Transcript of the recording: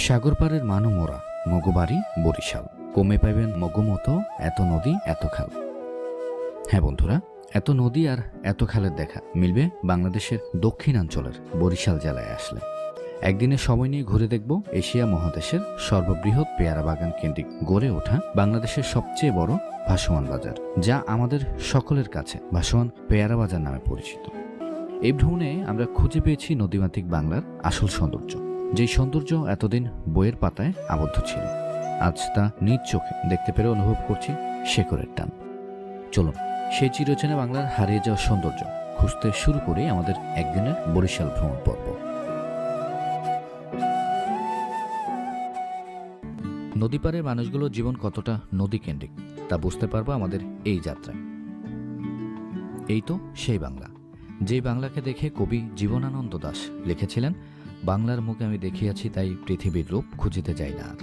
সাগর পাড়ের মানু মোরা মগবাড়ি বরিশাল, কমে পাইবেন মগমতো এত নদী এত খাল। হ্যাঁ বন্ধুরা, এত নদী আর এত খালের দেখা মিলবে বাংলাদেশের দক্ষিণাঞ্চলের বরিশাল জেলায় আসলে। একদিনের সময় নিয়ে ঘুরে দেখব এশিয়া মহাদেশের সর্ববৃহৎ পেয়ারা বাগান কেন্দ্রিক গড়ে ওঠা বাংলাদেশের সবচেয়ে বড় ভাসমান বাজার, যা আমাদের সকলের কাছে ভাসমান পেয়ারা বাজার নামে পরিচিত। এই ভ্রমণে আমরা খুঁজে পেয়েছি নদীমাতৃক বাংলার আসল সৌন্দর্য, যেই সৌন্দর্য এতদিন বইয়ের পাতায় আবদ্ধ ছিল। আজ তা নিজ চোখে দেখতে পেরে অনুভব করছি শেকড়ের টান। চলুন সেই চিরচেনা বাংলার হারিয়ে যাওয়া সৌন্দর্য খুঁজতে শুরু করি আমাদের একদিনের বরিশাল ভ্রমণ পর্ব। নদীপাড়ের মানুষগুলোর জীবন কতটা নদী কেন্দ্রিক তা বুঝতে পারবো আমাদের এই যাত্রায়। এই তো সেই বাংলা, যেই বাংলাকে দেখে কবি জীবনানন্দ দাশ লিখেছিলেন, বাংলার মুখে আমি দেখিয়াছি তাই পৃথিবীর রূপ খুঁজিতে যাই না আর।